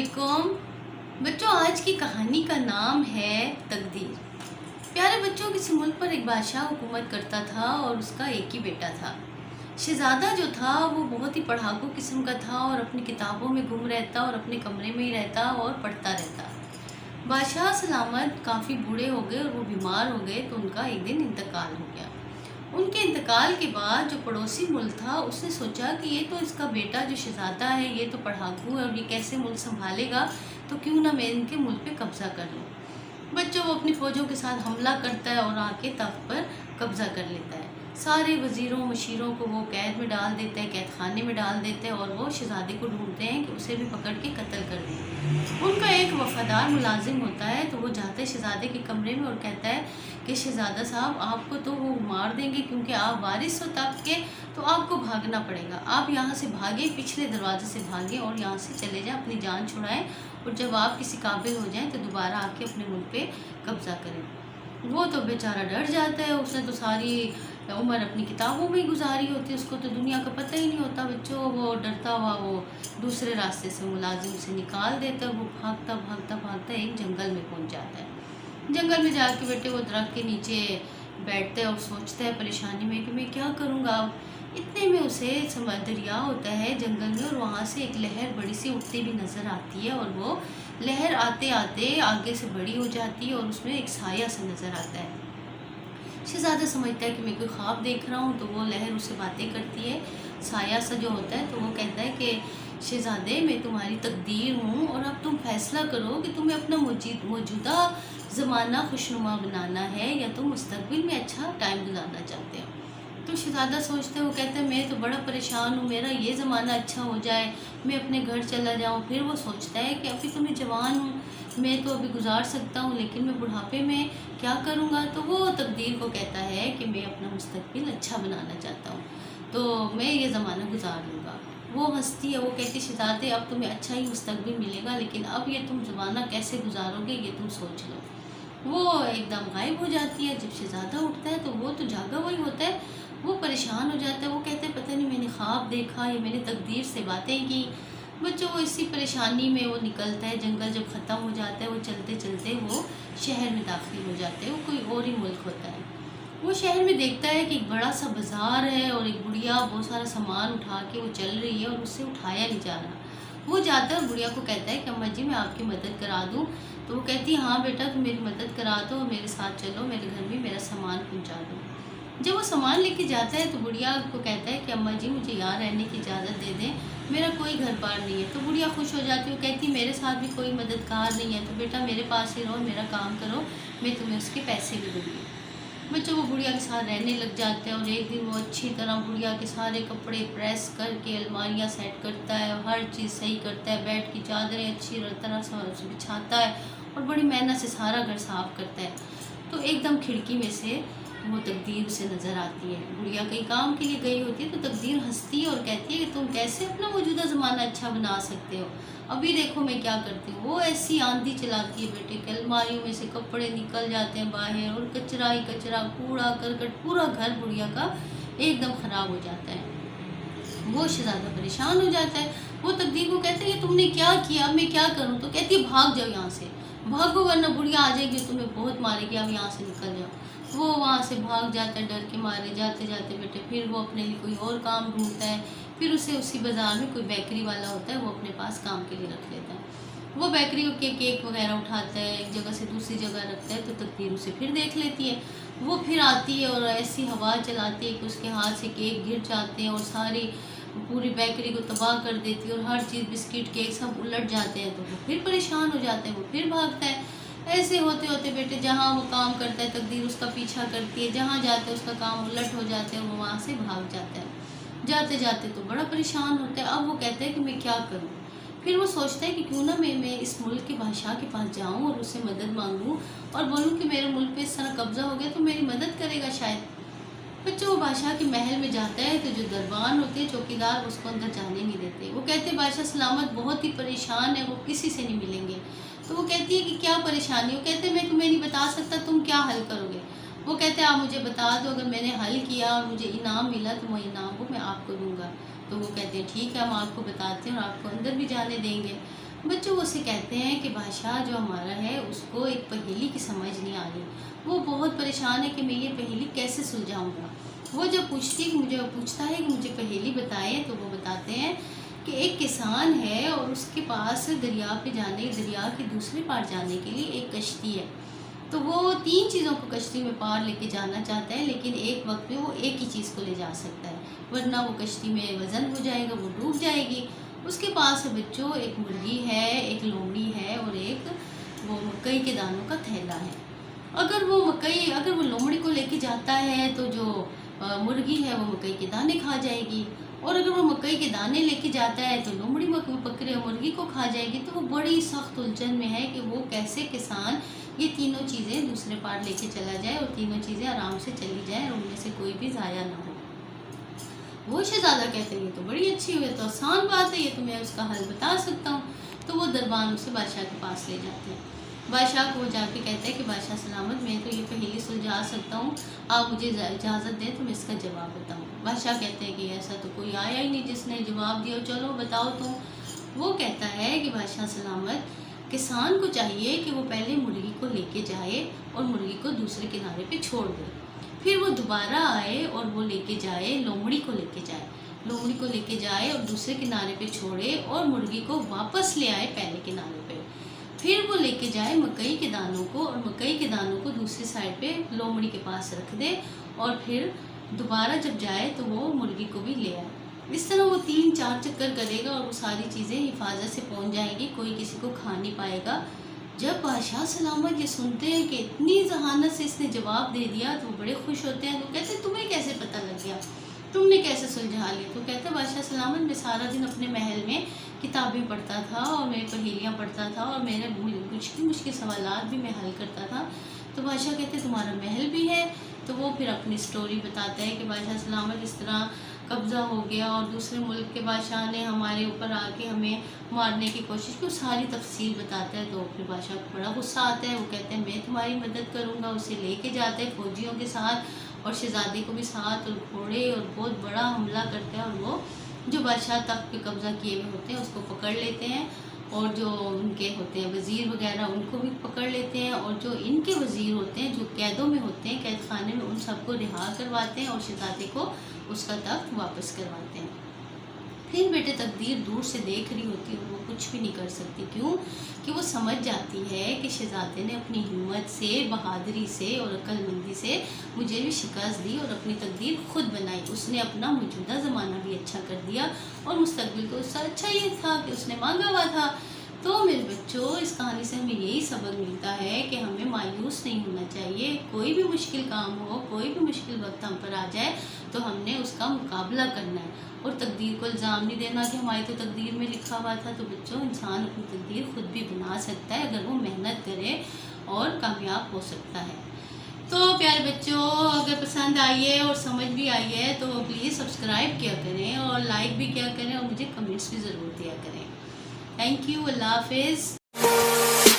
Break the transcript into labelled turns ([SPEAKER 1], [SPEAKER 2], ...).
[SPEAKER 1] वालेकुम। बच्चों, आज की कहानी का नाम है तकदीर। प्यारे बच्चों, किसी मुल्क पर एक बादशाह हुकूमत करता था और उसका एक ही बेटा था। शहजादा जो था वो बहुत ही पढ़ाकू किस्म का था और अपनी किताबों में गुम रहता और अपने कमरे में ही रहता और पढ़ता रहता। बादशाह सलामत काफ़ी बूढ़े हो गए और वो बीमार हो गए तो उनका एक दिन इंतकाल हो गया। उनके इंतकाल के बाद जो पड़ोसी मुल्क था उसने सोचा कि ये तो इसका बेटा जो शहजादा है ये तो पढ़ाकू है और ये कैसे मुल्क संभालेगा, तो क्यों ना मैं इनके मुल्क पे कब्जा कर लूँ। बच्चों, वो अपनी फौजों के साथ हमला करता है और आके तख्त पर कब्जा कर लेता है। सारे वजीरों मशीरों को वो कैद में डाल देता है, कैद खाने में डाल देते हैं और वो शहजादे को ढूंढते हैं कि उसे भी पकड़ के कत्ल कर दें। उनका एक वफादार मुलाजिम होता है तो वो जाता है शहजादे के कमरे में और कहता है कि शहजादा साहब, आपको तो वो मार देंगे क्योंकि आप वारिस हो तख्त के, तो आपको भागना पड़ेगा। आप यहाँ से भागे, पिछले दरवाजे से भागें और यहाँ से चले जाएं, अपनी जान छुड़ाएं और जब आप किसी काबिल हो जाएं तो दोबारा आके अपने मुल्क पे कब्जा करें। वो तो बेचारा डर जाता है, उसने तो सारी उम्र अपनी किताबों में ही गुजारी होती है, उसको तो दुनिया का पता ही नहीं होता। बच्चों, वो डरता हुआ वो दूसरे रास्ते से मुलाजिम से निकाल देता है। वो भागता भागता भागता एक जंगल में पहुंच जाता है। जंगल में जाके बेटे वो दरख्त के नीचे बैठता है और सोचता है परेशानी में कि मैं क्या करूँगा अब। इतने में उसे दरिया होता है जंगल में और वहाँ से एक लहर बड़ी सी उठती भी नज़र आती है और वो लहर आते आते आगे से बड़ी हो जाती है और उसमें एक साया सा नज़र आता है। शहजादा समझता है कि मैं कोई ख्वाब देख रहा हूँ, तो वो लहर उससे बातें करती है। साया सा जो होता है तो वो कहता है कि शहजादे, मैं तुम्हारी तकदीर हूँ और अब तुम फैसला करो कि तुम्हें अपना मौजूदा ज़माना खुशनुमा बनाना है या तुम मुस्तकबिल में अच्छा टाइम गुजारना चाहते हो। तो शहजादा सोचते हैं, वो कहते हैं मैं तो बड़ा परेशान हूँ, मेरा ये ज़माना अच्छा हो जाए, मैं अपने घर चला जाऊँ। फिर वो सोचता है कि अभी तो मैं जवान हूँ, मैं तो अभी गुजार सकता हूँ, लेकिन मैं बुढ़ापे में क्या करूँगा। तो वो तकदीर को कहता है कि मैं अपना मुस्तकबिल अच्छा बनाना चाहता हूँ, तो मैं ये ज़माना गुजार लूँगा। वो हंसती है, वो कहती शहजादे, अब तुम्हें अच्छा ही मुस्तकबिल मिलेगा, लेकिन अब ये तुम ज़माना कैसे गुजारोगे ये तुम सोच लो। वो एकदम गायब हो जाती है। जब शहजादा उठता है तो वो तो जागा हुआ ही होता है। वो परेशान हो जाता है, वो कहता है पता नहीं मैंने ख्वाब देखा या मैंने तकदीर से बातें की। बच्चों, वो इसी परेशानी में वो निकलता है। जंगल जब ख़त्म हो जाता है वो चलते चलते वो शहर में दाखिल हो जाते हैं। वो कोई और ही मुल्क होता है। वो शहर में देखता है कि एक बड़ा सा बाज़ार है और एक बुढ़िया बहुत सारा सामान उठा के वो चल रही है और उससे उठाया नहीं जा रहा। वो जाता है और बुढ़िया को कहता है कि अम्मा जी, मैं आपकी मदद करा दूँ। तो वो कहती है हाँ बेटा, तुम मेरी मदद करा दो, मेरे साथ चलो, मेरे घर में मेरा सामान पहुँचा दो। जब वो सामान लेके जाता है तो बुढ़िया को कहता है कि अम्मा जी, मुझे यहाँ रहने की इजाज़त दे दें, मेरा कोई घर बार नहीं है। तो बुढ़िया खुश हो जाती है, वो कहती मेरे साथ भी कोई मददगार नहीं है, तो बेटा मेरे पास ही रहो, मेरा काम करो, मैं तुम्हें उसके पैसे भी दूँगी। बच्चों, वो बुढ़िया के साथ रहने लग जाते हैं और एक दिन वो अच्छी तरह बुढ़िया के सारे कपड़े प्रेस करके अलमारियाँ सेट करता है, हर चीज़ सही करता है, बेड की चादरें अच्छी तरह से बिछाता है और बड़ी मेहनत से सारा घर साफ़ करता है। तो एकदम खिड़की में से वो तकदीर से नज़र आती है। बुढ़िया कहीं काम के लिए गई होती है तो तकदीर हंसती है और कहती है कि तुम कैसे अपना मौजूदा ज़माना अच्छा बना सकते हो, अभी देखो मैं क्या करती हूँ। वो ऐसी आंधी चलाती है बेटे कि अलमारियों में से कपड़े निकल जाते हैं बाहर और कचरा ही कचरा, कूड़ा करकट, पूरा घर बुढ़िया का एकदम ख़राब हो जाता है। वो शहज़ादा परेशान हो जाता है। वो तकदीर को कहता है कि तुमने क्या किया, मैं क्या करूँ। तो कहती है भाग जाओ यहाँ से, भागो वरना बुढ़िया आ जाएगी, तुम्हें बहुत मारेगी, अब यहाँ से निकल जाओ। वो वहाँ से भाग जाता है डर के मारे। जाते जाते बेटे फिर वो अपने लिए कोई और काम ढूंढता है। फिर उसे उसी बाज़ार में कोई बेकरी वाला होता है, वो अपने पास काम के लिए रख लेता है। वो बेकरी के केक वगैरह उठाता है, एक जगह से दूसरी जगह रखता है। तो तकदीर उसे फिर देख लेती है। वो फिर आती है और ऐसी हवा चलाती है कि उसके हाथ से केक गिर जाते हैं और सारी पूरी बेकरी को तबाह कर देती है और हर चीज़ बिस्किट केक सब उलट जाते हैं। तो वो फिर परेशान हो जाता है, वो फिर भागता है। ऐसे होते होते बेटे जहाँ वो काम करता है तकदीर उसका पीछा करती है, जहाँ जाता है उसका काम उलट हो जाता है, वो वहाँ से भाग जाता है। जाते जाते तो बड़ा परेशान होता है। अब वो कहता है कि मैं क्या करूँ। फिर वो सोचता है कि क्यों ना मैं इस मुल्क के बादशाह के पास जाऊँ और उससे मदद मांगूँ और बोलूँ कि मेरे मुल्क पे इस तरह कब्जा हो गया तो मेरी मदद करेगा शायद। बच्चों, वो बादशाह के महल में जाता है तो जो दरबान होते हैं चौकीदार उसको अंदर जाने नहीं देते। वो कहते हैं बादशाह सलामत बहुत ही परेशान है, वो किसी से नहीं मिलेंगे। तो वो कहती है कि क्या परेशानी। वो कहते हैं मैं तुम्हें नहीं बता सकता, तुम क्या हल करोगे। वो कहते हैं आप मुझे बता दो, अगर मैंने हल किया और मुझे इनाम मिला तो वो इनाम को मैं आपको दूंगा। तो वो कहते हैं ठीक है, हम आपको बताते हैं और आपको अंदर भी जाने देंगे। बच्चों वो उसे कहते हैं कि बादशाह जो हमारा है उसको एक पहेली की समझ नहीं आ रही। वो बहुत परेशान है कि मैं ये पहेली कैसे सुलझाऊंगा। वो जब पूछता है कि मुझे पहेली बताएं, तो वो बताते हैं कि एक किसान है और उसके पास दरिया के दूसरे पार जाने के लिए एक कश्ती है। तो वो 3 चीज़ों को कश्ती में पार लेके जाना चाहता है, लेकिन एक वक्त में वो एक ही चीज़ को ले जा सकता है, वरना वो कश्ती में वज़न हो जाएगा, वो डूब जाएगी। उसके पास है बच्चों एक मुर्गी है, एक लोमड़ी है और एक वो मकई के दानों का थैला है। अगर वो लोमड़ी को लेके जाता है तो जो मुर्गी है वो मकई के दाने खा जाएगी, और अगर वो मकई के दाने लेके जाता है तो लोमड़ी पकड़े मुर्गी को खा जाएगी। तो वो बड़ी सख्त उलझन में है कि वो कैसे किसान ये तीनों चीज़ें दूसरे पार लेके चला जाए और तीनों चीज़ें आराम से चली जाए और उनमें से कोई भी ज़ाया ना हो। वो शहजादा कहते हैं ये तो बड़ी अच्छी हुई, तो आसान बात है, ये तो मैं उसका हल बता सकता हूँ। तो वो दरबान उसे बादशाह के पास ले जाते हैं। बादशाह को वो जाके कहता है कि बादशाह सलामत, मैं तो ये पहेली सुलझा सकता हूँ, आप मुझे इजाज़त दें तो मैं इसका जवाब बताऊँ। बादशाह कहते हैं कि ऐसा तो कोई आया ही नहीं जिसने जवाब दिया, चलो बताओ तुम। वो कहता है कि बादशाह सलामत, किसान को चाहिए कि वो पहले मुर्गी को लेके जाए और मुर्गी को दूसरे किनारे पे छोड़ दे, फिर वो दोबारा आए और वो लेके जाए लोमड़ी को लेके जाए और दूसरे किनारे पे छोड़े और मुर्गी को वापस ले आए पहले किनारे पे। फिर वो लेके जाए मकई के दानों को और मकई के दानों को दूसरी साइड पे लोमड़ी के पास रख दे, और फिर दोबारा जब जाए तो वो मुर्गी को भी ले आए। इस तरह वो 3-4 चक्कर करेगा और वो सारी चीज़ें हिफाजत से पहुंच जाएंगी, कोई किसी को खा नहीं पाएगा। जब बादशाह सलामत ये सुनते हैं कि इतनी जहानत से इसने जवाब दे दिया, तो वो बड़े खुश होते हैं। तो कहते हैं तुम्हें कैसे पता लग गया, तुमने कैसे सुलझा लिया? तो कहते हैं बादशाह सलामत, मैं सारा दिन अपने महल में किताबें पढ़ता था और मैं पहेलियाँ पढ़ता था और मेरे मुश्किल सवालात भी मैं हल करता था। तो बादशाह कहते तुम्हारा महल भी है? तो वो फिर अपनी स्टोरी बताता है कि बादशाह सलामत इस तरह कब्ज़ा हो गया और दूसरे मुल्क के बादशाह ने हमारे ऊपर आके हमें मारने की कोशिश की, सारी तफसील बताता है। तो फिर बादशाह को बड़ा गुस्सा आता है। वो कहते हैं मैं तुम्हारी मदद करूँगा। उसे लेके जाते हैं फौजियों के साथ और शहजादे को भी साथ, और घोड़े, और बहुत बड़ा हमला करते हैं, और वो जो बादशाह तख्त पे कब्ज़ा किए हुए होते हैं उसको पकड़ लेते हैं, और जो उनके होते हैं वज़ीर वगैरह उनको भी पकड़ लेते हैं, और जो इनके वज़ीर होते हैं जो कैदों में होते हैं कैद खाने में, उन सबको रिहा करवाते हैं और शहजादे को उसका तख्त वापस करवाते हैं। फिर बेटे तकदीर दूर से देख रही होती है और वो कुछ भी नहीं कर सकती। क्यों? कि वो समझ जाती है कि शहजादे ने अपनी हिम्मत से, बहादुरी से और अक्लमंदी से मुझे भी शिकस्त दी और अपनी तकदीर खुद बनाई। उसने अपना मौजूदा ज़माना भी अच्छा कर दिया और मुस्तकबिल तो उसका अच्छा ये था कि उसने मांगा हुआ था। तो मेरे बच्चों, इस कहानी से हमें यही सबक मिलता है कि हमें मायूस नहीं होना चाहिए। कोई भी मुश्किल काम हो, कोई भी मुश्किल वक्त हम पर आ जाए तो हमने उसका मुकाबला करना है और तकदीर को इल्ज़ाम नहीं देना कि हमारी तो तकदीर में लिखा हुआ था। तो बच्चों, इंसान अपनी तकदीर खुद भी बना सकता है अगर वो मेहनत करे और कामयाब हो सकता है। तो प्यारे बच्चों, अगर पसंद आई है और समझ भी आई है तो प्लीज़ सब्सक्राइब किया करें और लाइक भी किया करें और मुझे कमेंट्स भी ज़रूर दिया करें। Thank you. अल्लाह हाफिज़।